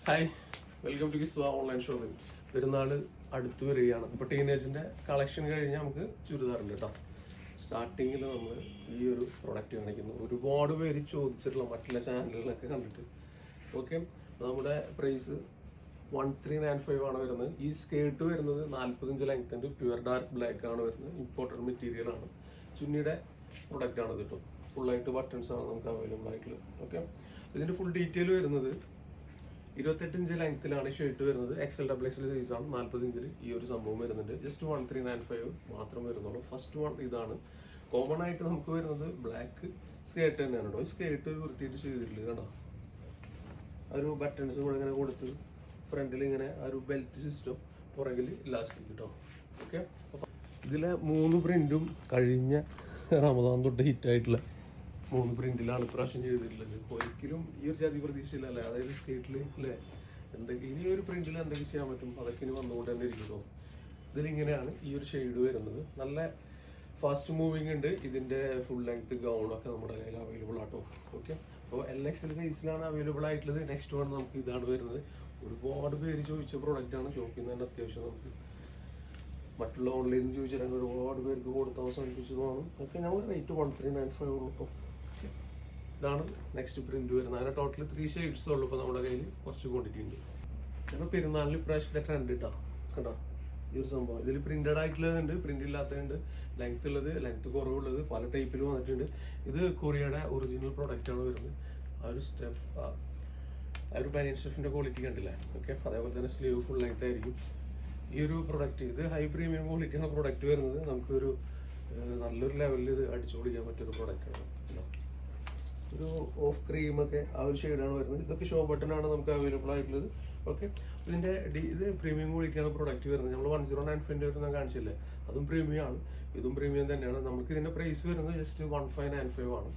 Hi, welcome to Kiswa online shopping. Perunnal അടുത്ത് വരികയാണ്. ഇപ്പോൾ ടീനേജിൻ്റെ കളക്ഷൻ കഴിഞ്ഞാൽ നമുക്ക് ചുരിദാറുണ്ട് കേട്ടോ. സ്റ്റാർട്ടിങ്ങിൽ നമ്മൾ ഈ ഒരു പ്രൊഡക്റ്റ് കാണിക്കുന്നു. ഒരുപാട് പേര് ചോദിച്ചിട്ടുള്ള മറ്റുള്ള ചാനലുകളൊക്കെ കണ്ടിട്ട്. ഓക്കെ, നമ്മുടെ പ്രൈസ് 1395 ആണ് വരുന്നത്. ഈ സ്കേർട്ട് വരുന്നത് 40 ഇഞ്ച് ലെങ്ത് ഉണ്ട്. പ്യുവർ ഡാർക്ക് ബ്ലാക്ക് ആണ് വരുന്നത്. ഇമ്പോർട്ടഡ് മെറ്റീരിയൽ ആണ്. ചുന്നിയുടെ പ്രൊഡക്റ്റ് ആണ് കിട്ടും. ഫുള്ളായിട്ട് ബട്ടൺസ് ആണ് നമുക്ക് അവൈലബിൾ ആയിട്ടുള്ളത്. ഓക്കെ, ഇതിൻ്റെ ഫുൾ ഡീറ്റെയിൽ വരുന്നത് 28 ഇഞ്ച് ലെങ്ത്തിലാണ് ഷർട്ട് വരുന്നത്. XL സൈസ് ആണ്. 40 ഇഞ്ചിൽ ഈ ഒരു സംഭവം വരുന്നുണ്ട്. ജസ്റ്റ് 1395 മാത്രം വരുന്നുള്ളൂ. ഫസ്റ്റ് വൺ ഇതാണ്. കോമൺ ആയിട്ട് നമുക്ക് വരുന്നത് ബ്ലാക്ക് സ്കേർട്ട് തന്നെയാണ് കേട്ടോ. ഈ സ്കേർട്ട് വൃത്തിയായിട്ട് ചെയ്തിട്ടില്ല കണ്ടോ. ആ ഒരു ബട്ടൺസ് കൂടെ ഇങ്ങനെ കൊടുത്ത് ഫ്രണ്ടിൽ ഇങ്ങനെ ആ ഒരു ബെൽറ്റ് സിസ്റ്റം, പുറകിൽ ഇലാസ്റ്റിക് കേട്ടോ. ഓക്കെ, ഇതിലെ 3 പ്രിന്റും കഴിഞ്ഞ റമദാൻ തൊട്ട് ഹിറ്റായിട്ടുള്ള 3 പ്രിന്റിലാണ് ഇപ്രാവശ്യം ചെയ്തിട്ടുള്ളത്. ഒരിക്കലും ഈ ഒരു ജാതി പ്രതീക്ഷയിലല്ല. അതായത് സ്കേറ്റിൽ അല്ലേ എന്തൊക്കെ ഇനി ഒരു പ്രിന്റിൽ എന്തൊക്കെ ചെയ്യാൻ പറ്റും അതൊക്കെ ഇനി വന്നുകൊണ്ട് തന്നെ ഇരിക്കുമോ. ഇതിലിങ്ങനെയാണ് ഈ ഒരു ഷെയ്ഡ് വരുന്നത്. നല്ല ഫാസ്റ്റ് മൂവിങ് ഉണ്ട്. ഇതിൻ്റെ ഫുൾ ലെങ്ത് ഗൗണൊക്കെ നമ്മുടെ കയ്യിൽ അവൈലബിൾ ആട്ടോ. ഓക്കെ, അപ്പോൾ LXL സൈസിലാണ് അവൈലബിൾ ആയിട്ടുള്ളത്. നെക്സ്റ്റ് വൺ നമുക്ക് ഇതാണ് വരുന്നത്. ഒരുപാട് പേര് ചോദിച്ച പ്രൊഡക്റ്റാണ്. ഷോപ്പിൽ നിന്ന് തന്നെ അത്യാവശ്യം നമുക്ക് മറ്റുള്ള ഓൺലൈനിൽ നിന്ന് ചോദിച്ചിട്ടുണ്ടെങ്കിൽ ഒരുപാട് പേർക്ക് കൊടുത്ത് അവസാനിപ്പിച്ചതാണ്. ഓക്കെ, നമ്മൾ റേറ്റ് 1395 ഉള്ളൂ കേട്ടോ. ഇതാണ് നെക്സ്റ്റ് പ്രിന്റ് വരുന്നത്. അങ്ങനെ ടോട്ടൽ 3 ഷെയ്ഡ്സ് ഉള്ളൂ. ഇപ്പോൾ നമ്മുടെ കയ്യിൽ കുറച്ച് ക്വാണ്ടിറ്റി ഉണ്ട്. അപ്പോൾ പെരുന്നാളിന് ഇപ്രാവശ്യത്തെ ട്രെൻഡ് ഇട്ടാ കണ്ടോ ഈ ഒരു സംഭവം. ഇതിൽ പ്രിന്റഡ് ആയിട്ടുള്ളതുണ്ട്, പ്രിന്റ് ഇല്ലാത്തതുണ്ട്, ലെങ്ത് ഉള്ളത്, ലെങ്ത് കുറവുള്ളത്, പല ടൈപ്പിൽ വന്നിട്ടുണ്ട്. ഇത് കൊറിയയുടെ ഒറിജിനൽ പ്രൊഡക്റ്റ് ആണ് വരുന്നത്. ആ ഒരു സ്റ്റെപ്പ് ആ ഒരു ബനിയൻ സ്റ്റെഫിന്റെ ക്വാളിറ്റി കണ്ടില്ലേ. ഓക്കെ, അതേപോലെ തന്നെ സ്ലീവ് ഫുൾ ലെങ്ത് ആയിരിക്കും. ഈ ഒരു പ്രൊഡക്റ്റ് ഇത് ഹൈ പ്രീമിയം ക്വാളിറ്റിയാണ് പ്രൊഡക്റ്റ് വരുന്നത്. നമുക്കൊരു നല്ലൊരു ലെവലിൽ ഇത് അടിച്ചു പൊളിക്കാൻ പറ്റിയൊരു പ്രൊഡക്റ്റാണ്. ഒരു ഓഫ് ക്രീമൊക്കെ ആ ഒരു ഷെയ്ഡാണ് വരുന്നത്. ഇതൊക്കെ ഷോ ബട്ടനാണ് നമുക്ക് അവൈലബിൾ ആയിട്ടുള്ളത്. ഓക്കെ, ഇതിൻ്റെ ഇത് പ്രീമിയം ക്വാളിറ്റിയാണ് പ്രൊഡക്റ്റ് വരുന്നത്. നമ്മൾ 1095 ഒരു ഞാൻ കാണിച്ചില്ലേ, അതും പ്രീമിയം ആണ്. ഇതും പ്രീമിയം തന്നെയാണ്. നമുക്ക് ഇതിൻ്റെ പ്രൈസ് വരുന്നത് ജസ്റ്റ് 1595 ആണ്.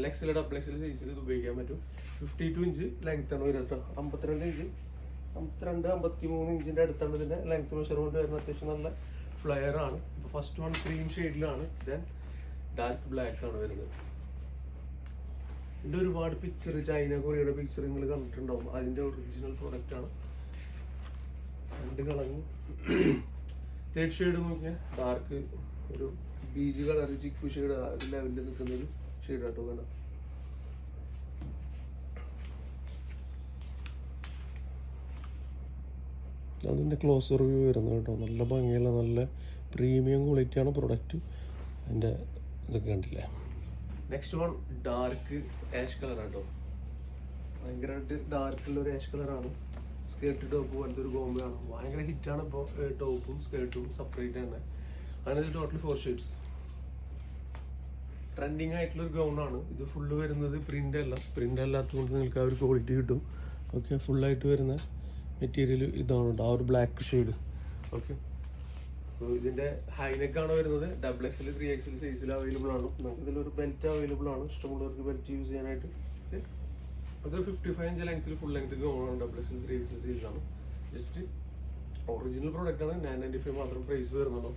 LXL XL സൈസിൽ ഇത് ഉപയോഗിക്കാൻ പറ്റും. 52 ഇഞ്ച് ലെങ്ത് ആണ് വരുന്നത് കേട്ടോ. 52 ഇഞ്ചിൻ്റെ അടുത്താണ് ഇതിൻ്റെ ലെങ്ത് മെഷർമെൻറ്റ് വരുന്നത്. അത്യാവശ്യം നല്ല ഫ്ലെയർ ആണ്. ഇപ്പോൾ ഫസ്റ്റ് വൺ ക്രീം ഷെയ്ഡിലാണ്. ദെൻ ഡാർക്ക് ബ്ലാക്ക് ആണ് വരുന്നത്. ഇതിൻ്റെ ഒരുപാട് പിക്ചർ, ചൈന കൊറിയയുടെ പിക്ചർ നിങ്ങൾ കണ്ടിട്ടുണ്ടാവും. അതിൻ്റെ ഒറിജിനൽ പ്രൊഡക്റ്റ് ആണ്. 2 കളറും. തേർഡ് ഷെയ്ഡ് നോക്കിയാൽ ഡാർക്ക് ഒരു ബീജ് കളർ, ചിക്കു ഷെയ്ഡ് ആ ഒരു ലെവലിൽ നിൽക്കുന്ന ഒരു ഷെയ്ഡ് ആട്ടോ. കണ്ടോ, അതിൻ്റെ ക്ലോസ് റിവ്യൂ വരുന്നത് കേട്ടോ. നല്ല ഭംഗിയുള്ള നല്ല പ്രീമിയം ക്വാളിറ്റിയാണ് പ്രൊഡക്റ്റ്. അതിൻ്റെ ഇതൊക്കെ കണ്ടില്ലേ. Next one dark ash colour ആട്ടോ. ഭയങ്കരമായിട്ട് ഡാർക്കുള്ള ഒരു ആഷ് കളറാണ്. സ്കേർട്ട് ടോപ്പ് പോലത്തെ ഒരു കോംബോ ആണ്. ഭയങ്കര ഹിറ്റാണ് ഇപ്പോൾ ടോപ്പും സ്കേർട്ടും സെപ്പറേറ്റ് തന്നെ. അതിനകത്ത് ടോട്ടൽ 4 ഷെയ്ഡ്സ്. ട്രെൻഡിങ് ആയിട്ടുള്ളൊരു ഗൗണാണ് ഇത്. ഫുള്ള് വരുന്നത് പ്രിൻ്റ് അല്ലാത്തതുകൊണ്ട് നിങ്ങൾക്ക് ആ ഒരു ക്വാളിറ്റി കിട്ടും. ഓക്കെ, ഫുള്ളായിട്ട് വരുന്ന മെറ്റീരിയൽ ഇതാണ് ആ ഒരു ബ്ലാക്ക് ഷെയ്ഡ്. ഓക്കെ, അപ്പോൾ ഇതിൻ്റെ ഹൈനെക്കാണ് വരുന്നത്. XXL 3XL സൈസിൽ അവൈലബിൾ ആണ്. നമുക്ക് ഇതിലൊരു ബെൽറ്റ് അവൈലബിൾ ആണ്. ഇഷ്ടമുള്ളവർക്ക് ബെൽറ്റ് യൂസ് ചെയ്യാനായിട്ട്. അതൊരു 55 ഇഞ്ച് ലെങ്ത്തിൽ ഫുൾ ലെങ്ത് ഗൗണാണ്. XXL 3XL സൈസാണ്. ജസ്റ്റ് ഒറിജിനൽ പ്രോഡക്റ്റാണ്. 995 മാത്രം പ്രൈസ് വരുന്നുള്ളൂ.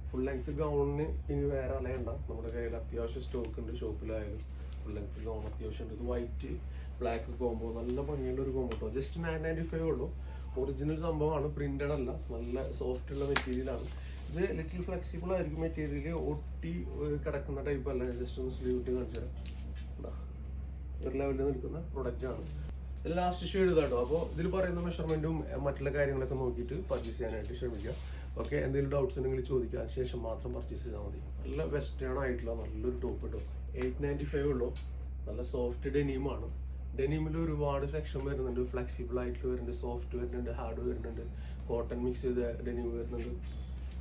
ഫുൾ ലെങ്ത് ഗൗണിന് ഇനി വേറെ അലയണ്ട. നമ്മുടെ കയ്യിൽ അത്യാവശ്യം സ്റ്റോക്ക് ഉണ്ട്. ഷോപ്പിലായാലും ഫുൾ ലെങ്ത് ഗൗൺ അത്യാവശ്യം ഉണ്ട്. ഇത് വൈറ്റ് ബ്ലാക്ക് കോംബോ, നല്ല ഭംഗിയുള്ള ഒരു കോംബോ കേട്ടോ. ജസ്റ്റ് 995 ഉള്ളൂ. ഒറിജിനൽ സംഭവമാണ്, പ്രിന്റഡ് അല്ല. നല്ല സോഫ്റ്റ് ഉള്ള മെറ്റീരിയലാണ്. ഇത് ലിറ്റിൽ ഫ്ലെക്സിബിൾ ആയിരിക്കും മെറ്റീരിയൽ. ഒട്ടി കിടക്കുന്ന ടൈപ്പ് അല്ല. ജസ്റ്റ് ഒന്ന് സ്ലീവ് ഇട്ട് കാണിച്ചാൽ ഒരു ലെവലിൽ നിൽക്കുന്ന പ്രൊഡക്റ്റ് ആണ്. ലാസ്റ്റ് ഷെയ്ഡ് ഇതാട്ടോ. അപ്പോൾ ഇതിൽ പറയുന്ന മെഷർമെന്റും മറ്റുള്ള കാര്യങ്ങളൊക്കെ നോക്കിയിട്ട് പർച്ചേസ് ചെയ്യാനായിട്ട് ശ്രമിക്കുക. ഓക്കെ, എന്തെങ്കിലും ഡൗട്ട്സ് ഉണ്ടെങ്കിൽ ചോദിക്കുക. അതിനുശേഷം മാത്രം പർച്ചേസ് ചെയ്താൽ മതി. നല്ല വെസ്റ്റേൺ ആയിട്ടുള്ള നല്ലൊരു ടോപ്പ് കേട്ടോ. 895 ഉള്ളൂ. നല്ല സോഫ്റ്റ് ഡെനീമാണ്. ഡെനീമിൽ ഒരുപാട് സെക്ഷൻ വരുന്നുണ്ട്. ഫ്ലെക്സിബിൾ ആയിട്ട് വരുന്നുണ്ട്, സോഫ്റ്റ് വരുന്നുണ്ട്, ഹാർഡ് വരുന്നുണ്ട്, കോട്ടൺ മിക്സ് ചെയ്ത ഡെനീം വരുന്നുണ്ട്.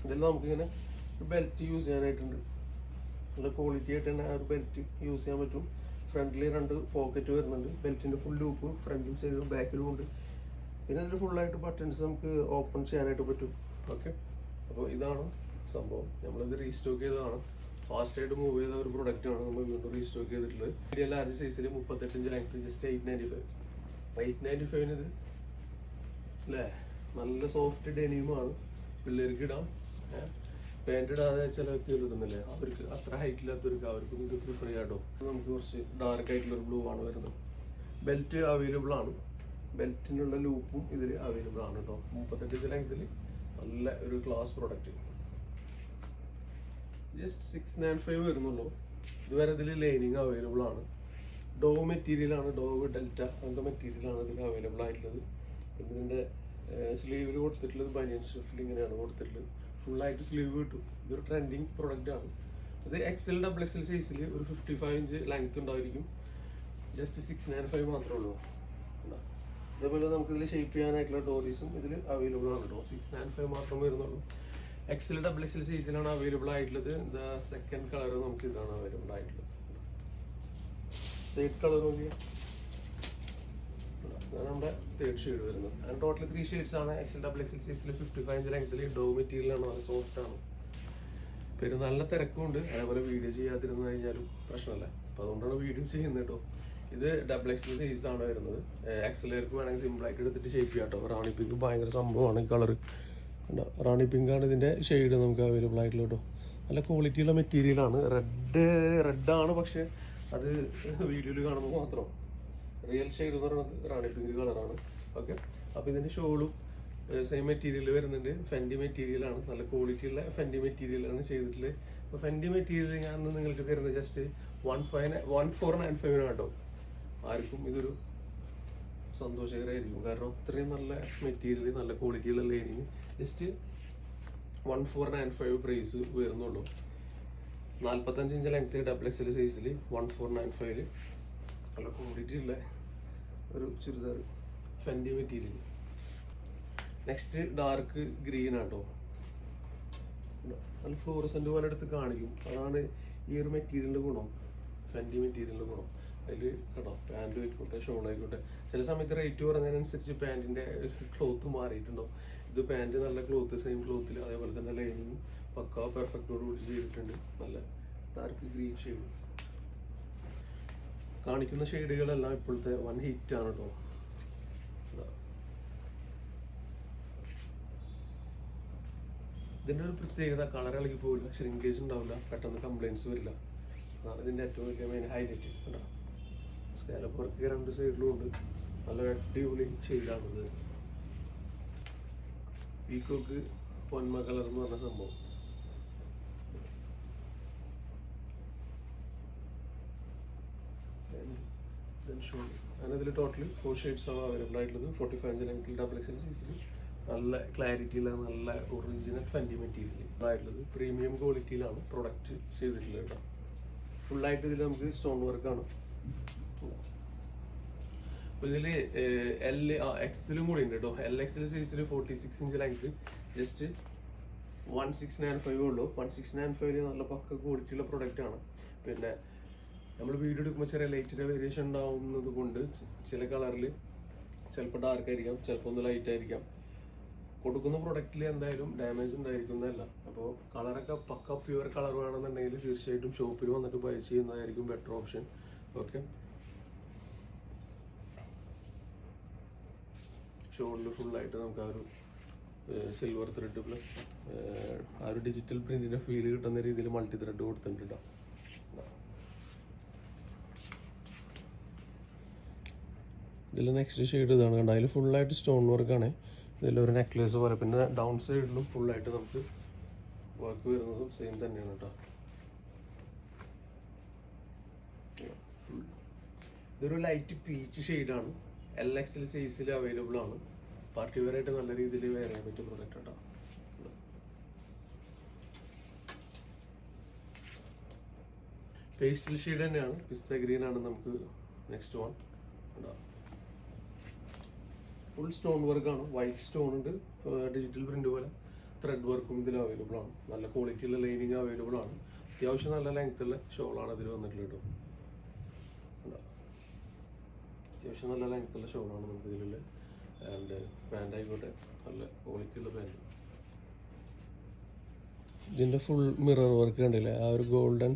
ഇതെല്ലാം നമുക്കിങ്ങനെ ബെൽറ്റ് യൂസ് ചെയ്യാനായിട്ടുണ്ട്. നല്ല ക്വാളിറ്റി ആയിട്ട് തന്നെ ആ ഒരു ബെൽറ്റ് യൂസ് ചെയ്യാൻ പറ്റും. ഫ്രണ്ടിൽ 2 പോക്കറ്റ് വരുന്നുണ്ട്. ബെൽറ്റിൻ്റെ ഫുൾ ലൂപ്പ് ഫ്രണ്ടിലും സൈഡിലും ബാക്കിലും ഉണ്ട്. പിന്നെ അതിൽ ഫുള്ളായിട്ട് ബട്ടൺസ് നമുക്ക് ഓപ്പൺ ചെയ്യാനായിട്ട് പറ്റും. ഓക്കെ, അപ്പോൾ ഇതാണ് സംഭവം. നമ്മളിത് റീസ്റ്റോക്ക് ചെയ്തതാണ്. ഫാസ്റ്റായിട്ട് മൂവ് ചെയ്ത ഒരു പ്രൊഡക്റ്റാണ് നമ്മൾ വീണ്ടും റീസ്റ്റോക്ക് ചെയ്തിട്ടുള്ളത്. മീഡിയം ലാർജ് സൈസിൽ 38 ഇഞ്ച് ലെങ്ത് ജസ്റ്റ് 895 ഇത് അല്ലേ. നല്ല സോഫ്റ്റ് ഡെനീമാണ്. പിള്ളേർക്ക് ഇടാം. പാൻറ് ഇടാതെ ചില വ്യക്തികൾ ഇടുന്നില്ലേ, അവർക്ക് അത്ര ഹൈറ്റ് ഇല്ലാത്തവർക്ക് അവർക്കും ഇത് പ്രിഫർ ചെയ്യാട്ടോ. നമുക്ക് കുറച്ച് ഡാർക്ക് ആയിട്ടുള്ളൊരു ബ്ലൂ ആണ് വരുന്നത്. ബെൽറ്റ് അവൈലബിൾ ആണ്. ബെൽറ്റിനുള്ള ലൂപ്പും ഇതിൽ അവൈലബിൾ ആണ് കേട്ടോ. 38 ലെങ്തിൽ നല്ല ഒരു ക്ലാസ് പ്രൊഡക്റ്റ്. ജസ്റ്റ് 695 വരുന്നുള്ളൂ. ഇതുവരെ ഇതിൽ ലൈനിങ് അവൈലബിൾ ആണ്. ഡോവ് മെറ്റീരിയലാണ്, ഡോവ് ഡെൽറ്റ അങ്ങനത്തെ മെറ്റീരിയലാണ് ഇതിൽ അവൈലബിൾ ആയിട്ടുള്ളത്. പിന്നെ ഇതിൻ്റെ സ്ലീവിൽ കൊടുത്തിട്ടുള്ളത് ബനിയൻ സ്ട്രിപ്പിൽ ഇങ്ങനെയാണ് കൊടുത്തിട്ടുള്ളത്. ഫുള്ളായിട്ട് സ്ലീവ് കിട്ടും. ഇതൊരു ട്രെൻഡിങ് പ്രൊഡക്റ്റ് ആണ്. ഇത് XL XXL സൈസിൽ ഒരു 55 ഇഞ്ച് ലെങ്ത് ഉണ്ടായിരിക്കും. ജസ്റ്റ് 695 മാത്രമേ ഉള്ളൂ. അതേപോലെ നമുക്ക് ഇതിൽ ഷേപ്പ് ചെയ്യാനായിട്ടുള്ള ഡോറീസും ഇതിൽ അവൈലബിൾ ആണ് കേട്ടോ. 695 മാത്രമേ വരുന്നുള്ളൂ. XL XXL സൈസിലാണ് അവൈലബിൾ ആയിട്ടുള്ളത്. സെക്കൻഡ് കളർ നമുക്ക് ഇതാണ് അവൈലബിൾ ആയിട്ടുള്ളത്. തേർഡ് കളർ നോക്കിയാൽ അതാണ് നമ്മുടെ തേർഡ് ഷെയ്ഡ് വരുന്നത്. ആൻഡ് ടോട്ടൽ 3 ഷെയ്ഡ്സ് ആണ്. XL XXL സൈസിൽ 55 ഇഞ്ച് ലെങ്തിൽ ഡോവ് മെറ്റീരിയലാണ്, നല്ല സോഫ്റ്റ് ആണ്. പിന്നെ നല്ല തിരക്കുണ്ട്. അതേപോലെ വീഡിയോ ചെയ്യാതിരുന്നു കഴിഞ്ഞാലും പ്രശ്നമല്ല. അപ്പോൾ അതുകൊണ്ടാണ് വീഡിയോ ചെയ്യുന്നത് കേട്ടോ. ഇത് XXL സൈസ് ആണ് വരുന്നത്. XLർക്ക് വേണമെങ്കിൽ സിമ്പിളായിട്ട് എടുത്തിട്ട് ഷേപ്പ് ചെയ്യാം കേട്ടോ. റാണി പിങ്ക് ഭയങ്കര സംഭവമാണ്. ഈ കളർ റാണി പിങ്ക് ആണ് ഇതിൻ്റെ ഷെയ്ഡ് നമുക്ക് അവൈലബിൾ ആയിട്ടുള്ള കേട്ടോ. നല്ല ക്വാളിറ്റിയുള്ള മെറ്റീരിയലാണ്. റെഡാണ്, പക്ഷെ അത് വീഡിയോയിൽ കാണുമ്പോൾ മാത്രം. റിയൽ ഷെയ്ഡ് എന്ന് പറയുന്നത് റാണി പിങ്ക് കളറാണ്. ഓക്കെ, അപ്പോൾ ഇതിൻ്റെ ഷോളും സെയിം മെറ്റീരിയൽ വരുന്നുണ്ട്. ഫെൻഡി മെറ്റീരിയലാണ്, നല്ല ക്വാളിറ്റിയുള്ള ഫെൻഡി മെറ്റീരിയലാണ് ചെയ്തിട്ടുള്ളത്. അപ്പോൾ ഫെൻഡി മെറ്റീരിയൽ ഞാൻ നിങ്ങൾക്ക് തരുന്നത് ജസ്റ്റ് 1495 കേട്ടോ. ആർക്കും ഇതൊരു സന്തോഷകരമായിരിക്കും. കാരണം അത്രയും നല്ല മെറ്റീരിയൽ, നല്ല ക്വാളിറ്റിയുള്ള ലൈനിങ്. ജസ്റ്റ് 1495 പ്രൈസ് വരുന്നുള്ളൂ. 45 ഇഞ്ച് ലെങ്ത് XXL സൈസിൽ 1495 നല്ല ക്വാളിറ്റി ഉള്ള ഒരു churidar Fendi material. Next dark green ആട്ടോ. നല്ല ഫ്ലോറസെന്റ് പോലെ എടുത്ത് കാണിക്കും. അതാണ് ഈ ഒരു മെറ്റീരിയലിന്റെ ഗുണം, ഫെൻഡി മെറ്റീരിയലിന്റെ ഗുണം. അതിൽ കേട്ടോ പാൻറ് ആയിക്കോട്ടെ ഷോൾ ആയിക്കോട്ടെ, ചില സമയത്ത് റേറ്റ് കുറഞ്ഞതിനനുസരിച്ച് പാൻറ്റിന്റെ ക്ലോത്ത് മാറിയിട്ടുണ്ടാവും. ഇത് പാൻറ് നല്ല ക്ലോത്ത്, സെയിം ക്ലോത്തിൽ, അതേപോലെ തന്നെ ലൈനിങ് പക്കാ പെർഫെക്റ്റോട് കൂടി ചെയ്തിട്ടുണ്ട്. നല്ല ഡാർക്ക് ഗ്രീൻ ഷെയ്ഡ്. കാണിക്കുന്ന ഷെയ്ഡുകളെല്ലാം ഇപ്പോഴത്തെ വൺ ഹിറ്റ് ആണ് കേട്ടോ. ഇതിൻ്റെ ഒരു പ്രത്യേകത, കളർ ഇളകി പോവില്ല, ഷ്രിങ്കേജ് ഉണ്ടാവില്ല, പെട്ടെന്ന് കംപ്ലൈൻറ്റ്സ് വരില്ല. അതാണ് ഇതിൻ്റെ ഏറ്റവും വലിയ മെയിൻ ഹൈലൈറ്റ്. കേട്ടോ സ്കാലപ്പ് വർക്ക് 2 സൈഡിലും ഉണ്ട്. നല്ല അടിപൊളി ഷെയ്ഡാണിത്. പീക്കോക്ക് പൊന്മ കളർ എന്ന് പറഞ്ഞ സംഭവം. അങ്ങനെ ഇതിൽ ടോട്ടൽ 4 ഷെയ്ഡ്സ് ആണ് അവൈലബിൾ ആയിട്ടുള്ളത്. 45 ഇഞ്ച് ലെങ്ത്തിൽ XXL സൈസിൽ നല്ല ക്ലാരിറ്റിയുള്ള നല്ല ഒറിജിനൽ ഫെൻഡി മെറ്റീരിയൽ ആയിട്ടുള്ളത്. പ്രീമിയം ക്വാളിറ്റിയിലാണ് പ്രൊഡക്റ്റ് ചെയ്തിട്ടുള്ളത് കേട്ടോ. ഫുള്ളായിട്ട് ഇതിൽ നമുക്ക് സ്റ്റോൺ വർക്കാണ്. അപ്പോൾ ഇതിൽ XL കൂടി ഉണ്ട് കേട്ടോ. XL സൈസിൽ 46 ഇഞ്ച് ലെങ്ത് ജസ്റ്റ് 1695 ഉള്ളൂ. 1695 നല്ല പക്ക ക്വാളിറ്റിയുള്ള പ്രൊഡക്റ്റ് ആണ്. പിന്നെ നമ്മൾ വീഡിയോ എടുക്കുമ്പോൾ ചെറിയ ലൈറ്റിൻ്റെ വേരിയേഷൻ ഉണ്ടാവുന്നത് കൊണ്ട് ചില കളറിൽ ചിലപ്പോൾ ഡാർക്ക് ആയിരിക്കാം, ചിലപ്പോൾ ഒന്ന് ലൈറ്റ് ആയിരിക്കാം. കൊടുക്കുന്ന പ്രൊഡക്റ്റിൽ എന്തായാലും ഡാമേജ് ഉണ്ടായിരിക്കുന്നതല്ല. അപ്പോൾ കളറൊക്കെ പക്ക പ്യുവർ കളർ വേണമെന്നുണ്ടെങ്കിൽ തീർച്ചയായിട്ടും ഷോപ്പിൽ വന്നിട്ട് ബൈ ചെയ്യുന്നതായിരിക്കും ബെറ്റർ ഓപ്ഷൻ. ഓക്കെ, ഷോളിൽ ഫുള്ളായിട്ട് നമുക്ക് ആ ഒരു സിൽവർ ത്രെഡ് പ്ലസ് ആ ഒരു ഡിജിറ്റൽ പ്രിന്റിന്റെ ഫീൽ കിട്ടുന്ന രീതിയിൽ മൾട്ടി ത്രെഡ് കൊടുത്തിട്ടുണ്ട്. ഇതിൽ നെക്സ്റ്റ് ഷെയ്ഡ് ഇതാണ് കണ്ടോ. അതിൽ ഫുള്ളായിട്ട് സ്റ്റോൺ വർക്കാണ്. ഇതിലൊരു നെക്ലേസ് പോലെ. പിന്നെ ഡൗൺ സൈഡിലും ഫുള്ളായിട്ട് നമുക്ക് വർക്ക് വരുന്നതും സെയിം തന്നെയാണ് കേട്ടോ. ഇതൊരു ലൈറ്റ് പീച്ച് ഷെയ്ഡാണ്. XL സൈസിൽ അവൈലബിൾ ആണ്. പാർട്ടി വെയർ ആയിട്ട് നല്ല രീതിയിൽ വെയർ ചെയ്യാൻ പറ്റിയ പ്രൊഡക്റ്റ് കേട്ടോ. പേസ്റ്റൽ ഷെയ്ഡ് തന്നെയാണ്. പിസ്ത ഗ്രീൻ ആണ് നമുക്ക് നെക്സ്റ്റ് വൺ. ഫുൾ സ്റ്റോൺ വർക്കാണ്. വൈറ്റ് സ്റ്റോൺ ഉണ്ട്, ഡിജിറ്റൽ പ്രിന്റ് പോലെ. ത്രെഡ് വർക്കും ഇതിൽ അവൈലബിൾ ആണ്. നല്ല ക്വാളിറ്റിയുള്ള ലൈനിങ് അവൈലബിൾ ആണ്. അത്യാവശ്യം നല്ല ലെങ്ത്തുള്ള ഷോളാണ് ഇതിൽ വന്നിട്ടുള്ളത് കേട്ടോ. അത്യാവശ്യം നല്ല ലെങ്ത്തുള്ള ഷോളാണ് നമുക്ക് ഇതിലുള്ളത്. ആൻഡ് പാൻ്റ് ആയിക്കോട്ടെ നല്ല ക്വാളിറ്റിയുള്ള പാൻറ്. ഇതിൻ്റെ ഫുൾ മിറർ വർക്ക് കണ്ടില്ലേ, ആ ഒരു ഗോൾഡൻ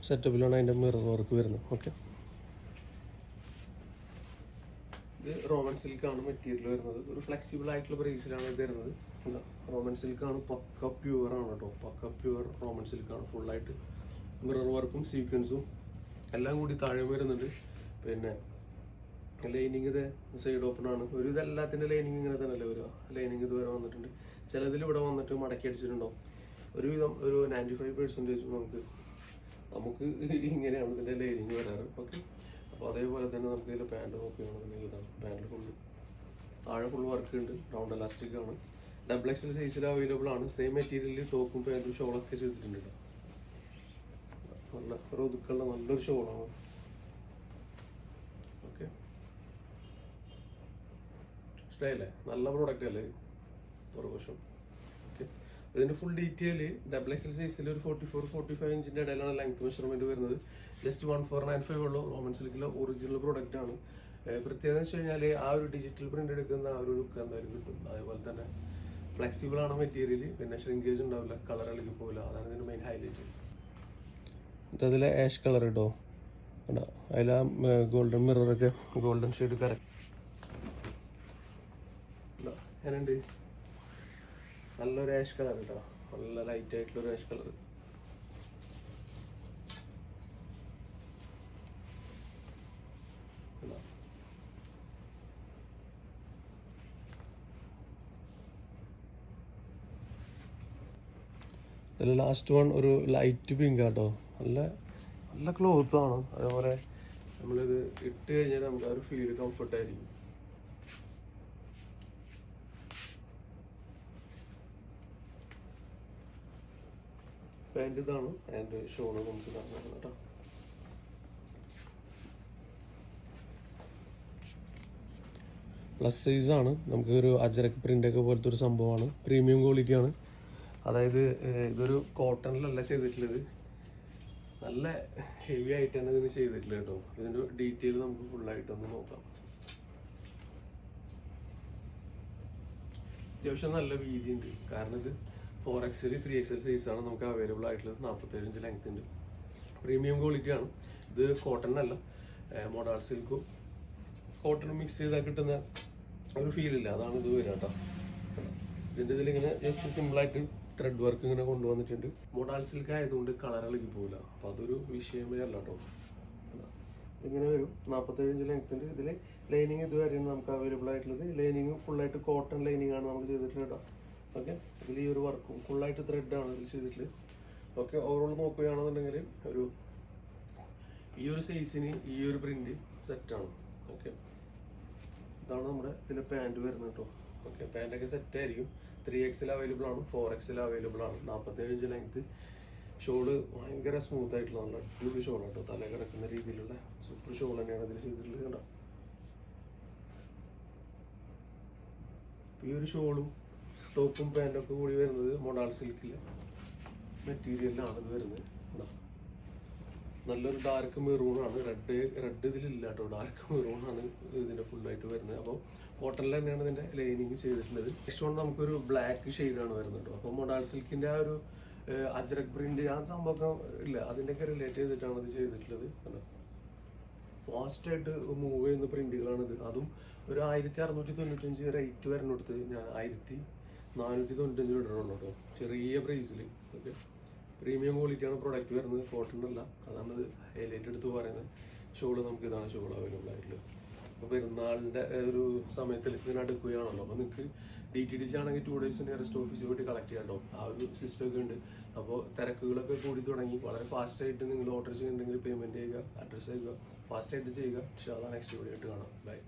സെറ്റപ്പിലാണ് അതിൻ്റെ മിറർ വർക്ക് വരുന്നത്. ഓക്കെ, ഇത് റോമൻ സിൽക്കാണ് മെറ്റീരിയൽ വരുന്നത്. ഒരു ഫ്ലെക്സിബിൾ ആയിട്ടുള്ള ബ്രേസിലാണ് ഇത് വരുന്നത്. റോമൻ സിൽക്കാണ്, പക്ക പ്യുവർ ആണ് കേട്ടോ. പക്ക പ്യുവർ റോമൻ സിൽക്കാണ്. ഫുള്ളായിട്ട് മിറർ വർക്കും സീക്വൻസും എല്ലാം കൂടി താഴെ വരുന്നുണ്ട്. പിന്നെ ലൈനിങ് ഇത് സൈഡ് ഓപ്പൺ ആണ്. ഒരു ഇതെല്ലാത്തിൻ്റെ ലൈനിങ് ഇങ്ങനെ തന്നെയല്ലേ വരിക. ലൈനിങ് ഇതുവരെ വന്നിട്ടുണ്ട്. ചിലതിൽ ഇവിടെ വന്നിട്ട് മടക്കി അടിച്ചിട്ടുണ്ടാവും. ഒരുവിധം ഒരു 95% നമുക്ക് ഇങ്ങനെയാണ് ഇതിൻ്റെ ലൈനിങ് വരാറ്. ഓക്കെ, അപ്പോൾ അതേപോലെ തന്നെ നമുക്ക് ഇതിൽ പാൻറ് നോക്കുകയാണെന്നുണ്ടെങ്കിൽ ഇതാണ് പാൻറ്. ഫുള്ള് താഴെ ഫുൾ വർക്ക് ഉണ്ട്. റൗണ്ട് എലാസ്റ്റിക് ആണ്. XXL സൈസിൽ അവൈലബിൾ ആണ്. സെയിം മെറ്റീരിയലിൽ ടോപ്പും പാൻറ്റും ഷോളൊക്കെ ചെയ്തിട്ടുണ്ട് കേട്ടോ. നല്ല ഒരു ഒതുക്കുള്ള നല്ലൊരു ഷോളാണ്. ഓക്കെ, ഇഷ്ടമായില്ലേ? നല്ല പ്രോഡക്റ്റ് അല്ലേ പുറകുവശം. ഓക്കെ, ഇതിൻ്റെ ഫുൾ ഡീറ്റെയിൽ XXL സൈസിൽ ഒരു 44-45 ഇഞ്ചിൻ്റെ ഇടയിലാണ് ലെങ്ത് മെഷർമെൻറ്റ് വരുന്നത്. ജസ്റ്റ് 1495 ഉള്ള റോമൻ സിൽക്കിലെ ഒറിജിനൽ പ്രോഡക്റ്റ് ആണ്. പ്രത്യേകത എന്ന് വെച്ച് കഴിഞ്ഞാൽ ആ ഒരു ഡിജിറ്റൽ പ്രിന്റ് എടുക്കുന്ന ആ ഒരു ലുക്ക് എന്തായാലും കിട്ടും. അതേപോലെ തന്നെ ഫ്ലെക്സിബിൾ ആണ് മെറ്റീരിയൽ. പിന്നെ ഷ്രിങ്കേജ് ഉണ്ടാവില്ല, കളർ ഇളകി പോകില്ല. അതാണ് ഇതിൻ്റെ മെയിൻ ഹൈലൈറ്റ്. അതിലെ ആഷ് കളർ കേട്ടോ, അതിൽ ആ ഗോൾഡൻ മിററൊക്കെ ഗോൾഡൻ ഷെയ്ഡ് കറക്റ്റ്. എങ്ങനെയുണ്ട്? നല്ലൊരു ആഷ് കളർ കേട്ടോ, നല്ല ലൈറ്റ് ആയിട്ടുള്ളൊരു ആഷ് കളർ. ഇതിൽ ലാസ്റ്റ് വൺ ഒരു ലൈറ്റ് പിങ്ക് കേട്ടോ. നല്ല നല്ല ക്ലോത്താണ്. അതേപോലെ നമ്മളിത് ഇട്ട് കഴിഞ്ഞാൽ നമുക്ക് ആ ഒരു ഫീൽ കംഫർട്ടായിരിക്കും. പാൻറ് ഇതാണ്, ആൻഡ് ഷോള് നമുക്ക് ഇതാണ് കേട്ടോ. പ്ലസ് സൈസ് ആണ്. നമുക്ക് ഒരു അജരക് പ്രിന്റ് ഒക്കെ പോലത്തെ ഒരു സംഭവമാണ്. പ്രീമിയം ക്വാളിറ്റി ആണ്. അതായത് ഇതൊരു കോട്ടണിലല്ല ചെയ്തിട്ടുള്ളത്, നല്ല ഹെവി ആയിട്ടാണ് ഇതിന് ചെയ്തിട്ടുള്ളത് കേട്ടോ. ഇതിൻ്റെ ഡീറ്റെയിൽ നമുക്ക് ഫുള്ളായിട്ടൊന്ന് നോക്കാം. അത്യാവശ്യം നല്ല വീതിയുണ്ട്. കാരണം ഇത് 4XL 3XL സൈസാണ് നമുക്ക് അവൈലബിൾ ആയിട്ടുള്ളത്. 47 ഇഞ്ച് ലെങ്ത് ഉണ്ട്. പ്രീമിയം ക്വാളിറ്റി ആണ്. ഇത് കോട്ടണല്ല, മോഡാൾ സിൽക്കും കോട്ടണും മിക്സ് ചെയ്താൽ കിട്ടുന്ന ഒരു ഫീലില്ല, അതാണ് ഇത് വരിക കേട്ടോ. ഇതിൻ്റെ ഇതിലിങ്ങനെ ജസ്റ്റ് സിമ്പിളായിട്ട് ത്രെഡ് വർക്ക് ഇങ്ങനെ കൊണ്ടുവന്നിട്ടുണ്ട്. മോഡാൾ സിൽക്ക് ആയതുകൊണ്ട് കളർ ഇളകി പോകില്ല. അപ്പോൾ അതൊരു വിഷയമേ അല്ല കേട്ടോ. ഇതിങ്ങനെ വരും. 47 ഇഞ്ച് ലെങ്ത് ഉണ്ട്. ഇതിൽ ലൈനിങ് ഇതുവരെയാണ് നമുക്ക് അവൈലബിൾ ആയിട്ടുള്ളത്. ലൈനിങ് ഫുള്ളായിട്ട് കോട്ടൺ ലൈനിങ് ആണ് നമ്മൾ ചെയ്തിട്ടുള്ളത് കേട്ടോ. ഓക്കെ, ഇതിൽ ഈ ഒരു വർക്കും ഫുള്ളായിട്ട് ത്രെഡാണ് ഇതിൽ ചെയ്തിട്ടുള്ളത്. ഓക്കെ, ഓവറോൾ നോക്കുകയാണെന്നുണ്ടെങ്കിൽ ഈ ഒരു സൈസിന് ഈ ഒരു പ്രിന്റ് സെറ്റാണ്. ഓക്കെ, ഇതാണ് നമ്മുടെ ഇതിലെ പാൻറ് വരുന്നത് കേട്ടോ. ഓക്കെ, പാൻറ്റൊക്കെ സെറ്റ് ആയിരിക്കും. 3XL അവൈലബിൾ ആണ്, 4XL അവൈലബിൾ ആണ്. 47 ഇഞ്ച് ലെങ്ത്. ഷോള് ഭയങ്കര സ്മൂത്ത് ആയിട്ടുള്ള നല്ല അടിപൊളി ഷോൾ കേട്ടോ. തല കിടക്കുന്ന രീതിയിലുള്ള സൂപ്പർ ഷോൾ തന്നെയാണ് ഇതിൽ ചെയ്തിട്ടുള്ളത് കേട്ടോ. ഈ ഒരു ഷോളും ടോപ്പും പാൻറ്റൊക്കെ കൂടി വരുന്നത് മോഡാൾ സിൽക്കിലെ മെറ്റീരിയലിലാണ് ഇത് വരുന്നത് കേട്ടോ. നല്ലൊരു ഡാർക്ക് മെറൂണാണ്. റെഡ് ഇതിലില്ല കേട്ടോ. ഡാർക്ക് മെറൂണാണ് ഇതിൻ്റെ ഫുള്ളായിട്ട് വരുന്നത്. അപ്പോൾ കോട്ടണിൽ തന്നെയാണ് ഇതിൻ്റെ ലൈനിങ് ചെയ്തിട്ടുള്ളത്. നെക്സ്റ്റ് വൺ നമുക്കൊരു ബ്ലാക്ക് ഷെയ്ഡാണ് വരുന്നത് കേട്ടോ. അപ്പോൾ മോഡാൾ സിൽക്കിൻ്റെ ആ ഒരു അജ്രക് പ്രിന്റ് ആ സംഭവം ഇല്ല, അതിൻ്റെയൊക്കെ റിലേറ്റ് ചെയ്തിട്ടാണ് ഇത് ചെയ്തിട്ടുള്ളത് കേട്ടോ. ഫാസ്റ്റായിട്ട് മൂവ് ചെയ്യുന്ന പ്രിന്റുകളാണിത്. അതും ഒരു 1695 റേറ്റ് വരുന്നിടത്ത് ഞാൻ 1495 ഇടണുള്ളൂ കേട്ടോ. ചെറിയ പ്രൈസിൽ. ഓക്കെ, പ്രീമിയം ക്വാളിറ്റിയാണ് പ്രൊഡക്റ്റ് വരുന്നത്. കോട്ടൺ അല്ല, അതാണ് ഇത് ഹൈലൈറ്റ് എടുത്ത് പറയുന്നത്. ഷോള് നമുക്ക് ഇതാണ് ഷോൾ അവൈലബിൾ ആയിട്ടുള്ളത്. അപ്പോൾ പെരുന്നാളിൻ്റെ ഒരു സമയത്തിൽ ഇതിന് അടുക്കുകയാണല്ലോ. അപ്പോൾ നിങ്ങൾക്ക് DTDC ആണെങ്കിൽ 2 days നിയറസ്റ്റ് ഓഫീസിൽ പോയിട്ട് കളക്ട് ചെയ്യാം കേട്ടോ. ആ ഒരു സിസ്റ്റം ഒക്കെ ഉണ്ട്. അപ്പോൾ തിരക്കുകളൊക്കെ കൂടി തുടങ്ങി. വളരെ ഫാസ്റ്റായിട്ട് നിങ്ങൾ ഓർഡർ ചെയ്യുന്നുണ്ടെങ്കിൽ പേയ്മെൻറ്റ് ചെയ്യുക, അഡ്രസ്സ് ചെയ്യുക, ഫാസ്റ്റായിട്ട് ചെയ്യുക. പക്ഷേ അതാണ് നെക്സ്റ്റ് വീഡിയോ ആയിട്ട് കാണാം. ബൈ.